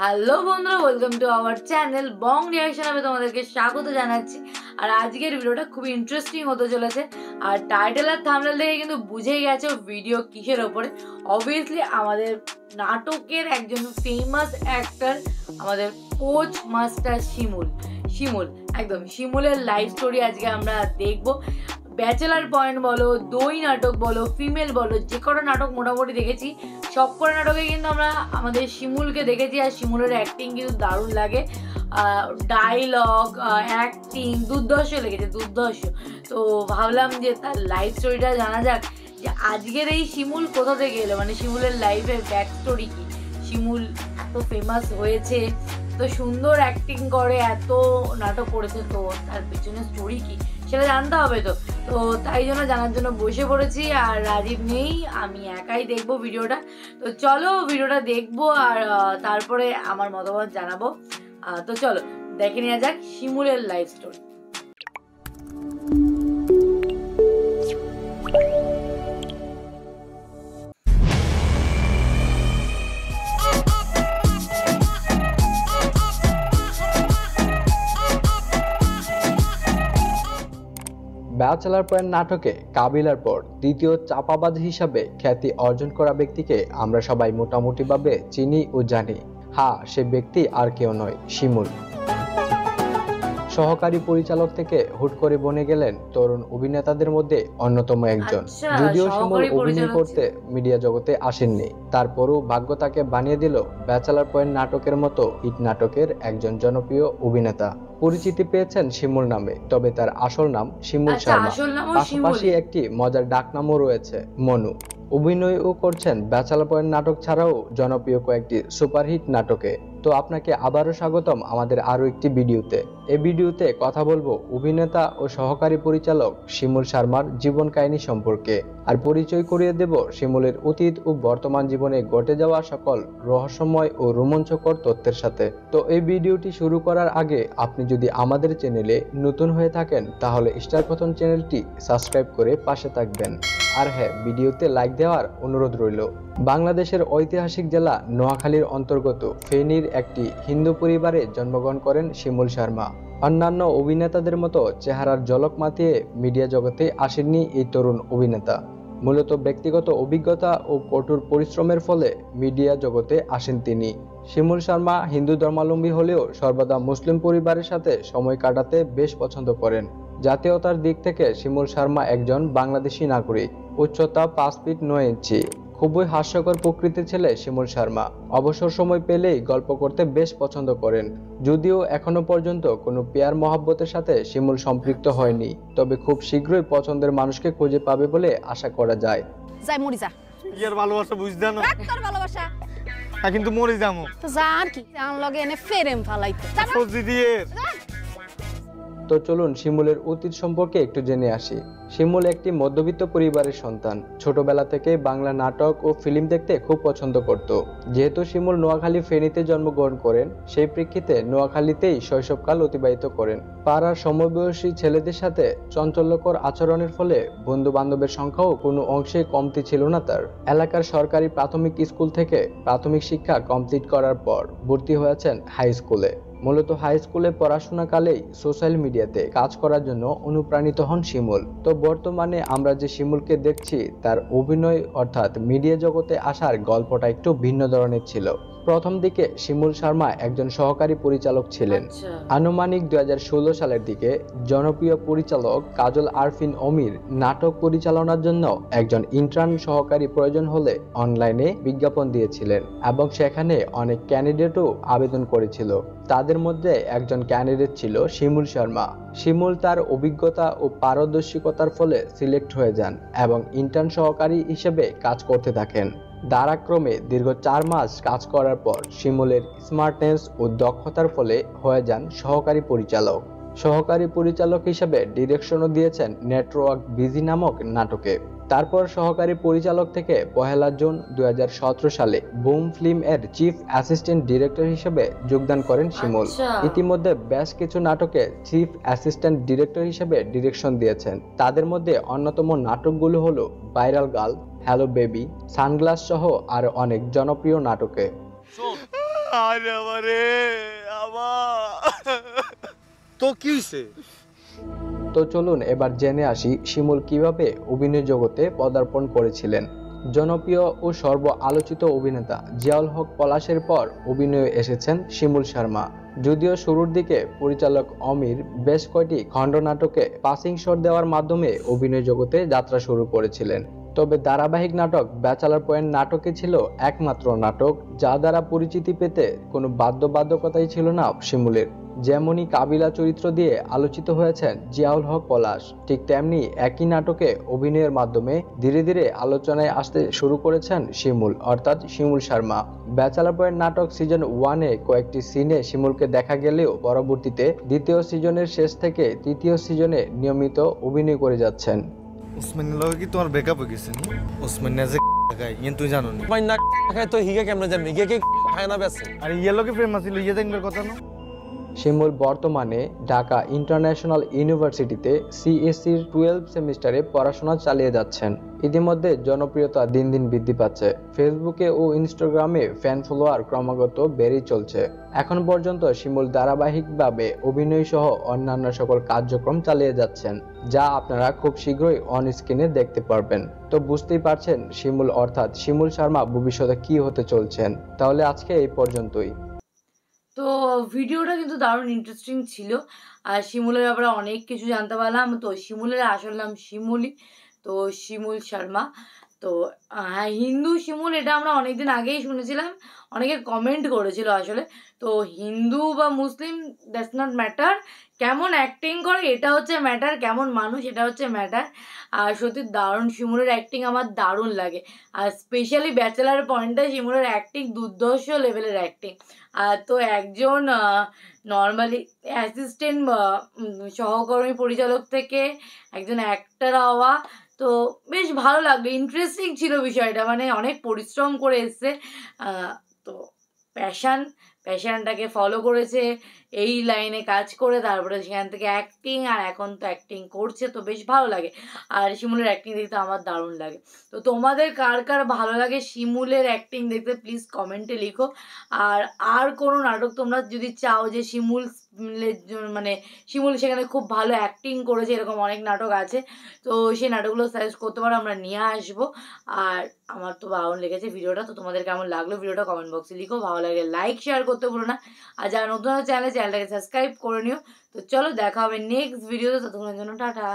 Hello বন্ধুরা, welcome to our channel Bong reaction. আমি তোমাদেরকে স্বাগত জানাচ্ছি। আর আজকের ভিডিওটা খুবই ইন্টারেস্টিং হতে চলেছে। আর টাইটেল আর থাম্বনেল দেখে কিন্তু বুঝেই গেছো ভিডিও কিসের ওপরে। অবভিয়াসলি আমাদের নাটকের একজন ফেমাস অ্যাক্টর, আমাদের কোচ মাস্টার শিমুল একদম শিমুলের লাইফ স্টোরি আজকে আমরা দেখবো। ব্যাচেলার পয়েন্ট বলো, দই নাটক বলো, ফিমেল বলো, যে কটা নাটক মোটামুটি দেখেছি সব কটা নাটকে কিন্তু আমরা আমাদের শিমুলকে দেখেছি। আর শিমুলের অ্যাক্টিং কিন্তু দারুণ লাগে, ডায়লগ অ্যাক্টিং দুর্ধর্ষ লেগেছে, দুর্ধর্ষ। তো ভাবলাম যে তার লাইফ স্টোরিটা জানা যাক, যে আজকের এই শিমুল কোথা থেকে এলো, মানে শিমুলের লাইফের ব্যাক স্টোরি কি। শিমুল এত ফেমাস হয়েছে, তো সুন্দর অ্যাক্টিং করে, এত নাটক করেছে, তো তার পিছনে স্টোরি কি সেটা জানতে হবে। তো তো তাই জন্য জানার জন্য বসে পড়েছি। আর রাজীব নেই, আমি একাই দেখবো ভিডিওটা। তো চলো ভিডিওটা দেখবো আর তারপরে আমার মতামত জানাবো। তো চলো দেখে নেওয়া যাক শিমুলের লাইফ স্টোরি। ব্যাচেলার পয়েন্ট নাটকে কাবিলার পর দ্বিতীয় চাপাবাজ হিসাবে খ্যাতি অর্জন করা ব্যক্তিকে আমরা সবাই মোটামুটিভাবে চিনি ও জানি। হ্যাঁ, সে ব্যক্তি আর কেউ নয়, শিমুল। সহকারী পরিচালক থেকে হুট করে বনে গেলেন তরুণ অভিনেতাদের মধ্যে অন্যতম একজন। যদিও শিমুল অভিনয় করতে মিডিয়া জগতে আসেননি, তারপরও ভাগ্য তাকে বানিয়ে দিল ব্যাচেলার পয়েন্ট নাটকের মতো হিট নাটকের একজন জনপ্রিয় অভিনেতা। পরিচিতি পেয়েছেন শিমুল নামে, তবে তার আসল নাম শিমুল শর্মা। পাশাপাশি একটি মজার ডাকনামও রয়েছে, মনু। অভিনয়ও করছেন ব্যাচেলার পয়েন্ট নাটক ছাড়াও জনপ্রিয় কয়েকটি সুপারহিট নাটকে। তো আপনাকে আবারও স্বাগতম আমাদের আরো একটি ভিডিওতে। এই ভিডিওতে কথা বলবো অভিনেতা ও সহকারী পরিচালক শিমুল শর্মার জীবন কাহিনী সম্পর্কে। আর পরিচয় করিয়ে দেব শিমুলের অতীত ও বর্তমান জীবনে ঘটে যাওয়া সকল রহস্যময় ও রোমাঞ্চকর তথ্যের সাথে। তো এই ভিডিওটি শুরু করার আগে আপনি যদি আমাদের চ্যানেলে নতুন হয়ে থাকেন তাহলে স্টার কথন চ্যানেলটি সাবস্ক্রাইব করে পাশে থাকবেন। আর হ্যাঁ, ভিডিওতে লাইক দেওয়ার অনুরোধ রইল। বাংলাদেশের ঐতিহাসিক জেলা নোয়াখালীর অন্তর্গত ফেনীর একটি হিন্দু পরিবারে জন্মগ্রহণ করেন শিমুল শর্মা। অন্যান্য অভিনেতাদের মতো চেহারার ঝলক মাতিয়ে মিডিয়া জগতে আসেননি এই তরুণ অভিনেতা। মূলত ব্যক্তিগত অভিজ্ঞতা ও কঠোর পরিশ্রমের ফলে মিডিয়া জগতে আসেন তিনি। শিমুল শর্মা হিন্দু ধর্মাবলম্বী হলেও সর্বদা মুসলিম পরিবারের সাথে সময় কাটাতে বেশ পছন্দ করেন। জাতীয়তার দিক থেকে শিমুল শর্মা একজন বাংলাদেশি নাগরিক। উচ্চতা 5 ফিট 9 ইঞ্চি। খুবই হাস্যকর প্রকৃতির ছেলে শিমুল শর্মা। অবসর সময় পেলেই গল্প করতে বেশ পছন্দ করেন। যদিও এখনো পর্যন্ত কোনো পেয়ার মহব্বতের সাথে শিমুল সম্পৃক্ত হয়নি, তবে খুব শীঘ্রই পছন্দের মানুষকে খুঁজে পাবে বলে আশা করা যায়। যাই মরি যা। ইয়ার ভালোবাসা বুঝদা না। তোর ভালোবাসা। কিন্তু মরি যামু। তো যা আর কি, আন লগে এনে ফেরেম ফালাইতে। সজি দিয়ে। তো চলুন শিমুলের অতীত সম্পর্কে একটু জেনে আসি। শিমুল একটি মধ্যবিত্ত পরিবারের সন্তান। ছোটবেলা থেকে বাংলা নাটক ও ফিল্ম দেখতে খুব পছন্দ করত। যেহেতু শিমুল নোয়াখালী ফেনীতে জন্মগ্রহণ করেন, সেই প্রেক্ষিতে নোয়াখালীতেই শৈশবকাল অতিবাহিত করেন। পাড়ার সমবয়সী ছেলেদের সাথে চঞ্চল্যকর আচরণের ফলে বন্ধু বান্ধবের সংখ্যাও কোনো অংশে কমতি ছিল না তার। এলাকার সরকারি প্রাথমিক স্কুল থেকে প্রাথমিক শিক্ষা কমপ্লিট করার পর ভর্তি হয়েছেন হাই স্কুলে। মূলত হাই স্কুলে পড়াশোনাকালেই সোশ্যাল মিডিয়াতে কাজ করার জন্য অনুপ্রাণিত হন শিমুল। তো বর্তমানে আমরা যে শিমুলকে দেখছি তার অভিনয় অর্থাৎ মিডিয়া জগতে আসার গল্পটা একটু ভিন্ন ধরনের ছিল। প্রথম দিকে শিমুল শর্মা একজন সহকারী পরিচালক ছিলেন। আনুমানিক 2016 সালের দিকে জনপ্রিয় পরিচালক কাজল আরফিন অমির নাটক পরিচালনার জন্য একজন ইন্টার্ন সহকারী প্রয়োজন হলে অনলাইনে বিজ্ঞাপন দিয়েছিলেন এবং সেখানে অনেক ক্যান্ডিডেটও আবেদন করেছিল। তাদের মধ্যে একজন ক্যান্ডিডেট ছিল শিমুল শর্মা। শিমুল তার অভিজ্ঞতা ও পারদর্শিতার ফলে সিলেক্ট হয়ে যান এবং ইন্টার্ন সহকারী হিসেবে কাজ করতে থাকেন। ধারাক্রমে দীর্ঘ 4 মাস কাজ করার পর শিমুলের স্মার্টনেস ও দক্ষতার ফলে হয়ে যান সহকারী পরিচালক। সহকারী পরিচালক হিসেবে ডিরেকশনও দিয়েছেন নেটওয়ার্ক বিজি নামক নাটকে। তারপর সহকারী পরিচালক থেকে 1 জুন 2017 সালে বুম ফিল্ম এর চিফ অ্যাসিস্ট্যান্ট ডিরেক্টর হিসেবে যোগদান করেন শিমুল। ইতিমধ্যে বেশ কিছু নাটকে চিফ অ্যাসিস্ট্যান্ট ডিরেক্টর হিসেবে ডিরেকশন দিয়েছেন। তাদের মধ্যে অন্যতম নাটকগুলো হলো viral girl, hello baby, sunglass সহ আরো অনেক জনপ্রিয় নাটকে। আরে আমারে তো কি হইছে? তো চলুন এবার জেনে আসি শিমুল কিভাবে অভিনয় জগতে পদার্পণ করেছিলেন। জনপ্রিয় ও সর্ব আলোচিত অভিনেতা জিয়াউল হক পলাশের পর অভিনয়ে এসেছেন শিমুল শর্মা। যদিও শুরুর দিকে পরিচালক অমির বেশ কয়টি খণ্ডনাটকে পাসিং শট দেওয়ার মাধ্যমে অভিনয় জগতে যাত্রা শুরু করেছিলেন, তবে ধারাবাহিক নাটক ব্যাচেলর পয়েন্ট নাটকে ছিল একমাত্র নাটক যা দ্বারা পরিচিতি পেতে কোনো বাধ্যবাধকতাই ছিল না শিমুলের। যেমনই কাবিলা চরিত্র দিয়ে আলোচিত হয়েছেন জিয়াউল হক পলাশ, ঠিক তেমনি একই নাটকে অভিনয়ের মাধ্যমে ধীরে ধীরে আলোচনায় আসতে শুরু করেছেন শিমুল, অর্থাৎ শিমুল শর্মা। ব্যাচেলর পয়েন্ট নাটক সিজন 1-এ কয়েকটি সিনে শিমুলকে দেখা গেলেও পরবর্তীতে দ্বিতীয় সিজনের শেষ থেকে তৃতীয় সিজনে নিয়মিত অভিনয় করে যাচ্ছেন। ওসমানের লগে কি তোমার ব্রেকআপ হয়ে গেছে নি? ওসমান না যে খায় ইয়েন তুই জানো নি? ভাই না খায় তো হিগে কেমনে জানি হিগে কি খায় না বেছে। আর ইয়ের লগে প্রেম আছিল ইয়ে জানবার কথা না? শিমুল বর্তমানে ঢাকা ইন্টারন্যাশনাল ইউনিভার্সিটিতে সিএসসির 12 সেমিস্টারে পড়াশোনা চালিয়ে যাচ্ছেন। ইতিমধ্যে জনপ্রিয়তা দিন দিন বৃদ্ধি পাচ্ছে। ফেসবুকে ও ইনস্টাগ্রামে ফ্যান ফলোয়ার ক্রমাগত বেড়েই চলছে। এখন পর্যন্ত শিমুল ধারাবাহিকভাবে অভিনয় সহ অন্যান্য সকল কার্যক্রম চালিয়ে যাচ্ছেন, যা আপনারা খুব শীঘ্রই অন স্ক্রিনে দেখতে পারবেন। তো বুঝতেই পারছেন শিমুল অর্থাৎ শিমুল শর্মা ভবিষ্যতে কি হতে চলছেন। তাহলে আজকে এই পর্যন্তই। তো ভিডিওটা কিন্তু দারুণ ইন্টারেস্টিং ছিল, আর শিমুলের ব্যাপারে অনেক কিছু জানতে পারলাম। তো শিমুলের আসল নাম শিমুলি, তো শিমুল শর্মা। তো হ্যাঁ, হিন্দু শিমুল এটা আমরা অনেকদিন আগেই শুনেছিলাম, অনেকে কমেন্ট করেছিল আসলে। তো হিন্দু বা মুসলিম দ্যাটস নট ম্যাটার, কেমন অ্যাক্টিং করে এটা হচ্ছে ম্যাটার, কেমন মানুষ এটা হচ্ছে ম্যাটার। আর সত্যি দারুণ, শিমুলের অ্যাক্টিং আমার দারুণ লাগে। আর স্পেশালি ব্যাচেলার পয়েন্টে শিমুলের অ্যাক্টিং দুর্ধর্ষ লেভেলের অ্যাক্টিং। তো একজন নর্মালি অ্যাসিস্ট্যান্ট সহকর্মী পরিচালক থেকে একজন অ্যাক্টর হওয়া, তো বেশ ভালো লাগলো, ইন্টারেস্টিং ছিল বিষয়টা। মানে অনেক পরিশ্রম করে এসছে, তো প্যাশানটাকে ফলো করেছে, এই লাইনে কাজ করে তারপরে সেখান থেকে অ্যাক্টিং, আর এখন তো অ্যাক্টিং করছে, তো বেশ ভালো লাগে। আর শিমুলের অ্যাক্টিং দেখতে আমার দারুণ লাগে। তো তোমাদের কার কার ভালো লাগে শিমুলের অ্যাক্টিং দেখতে প্লিজ কমেন্টে লিখো। আর কোনো নাটক তোমরা যদি চাও যে মানে শিমুল সেখানে খুব ভালো অ্যাক্টিং করেছে, এরকম অনেক নাটক আছে, তো সেই নাটকগুলো সাজেস্ট করতে পারো, আমরা নিয়ে আসবো। আর আমার তো দারুণ লেগেছে ভিডিওটা। তো তোমাদের কেমন লাগলো ভিডিওটা কমেন্ট বক্সে লিখো, ভালো লাগলে লাইক শেয়ার করতে ভুলো না। আর যারা নতুন চ্যানেলটাকে সাবস্ক্রাইব করে নিও। তো চলো দেখা হবে নেক্সট ভিডিওতে, ততক্ষণের জন্য টাটা।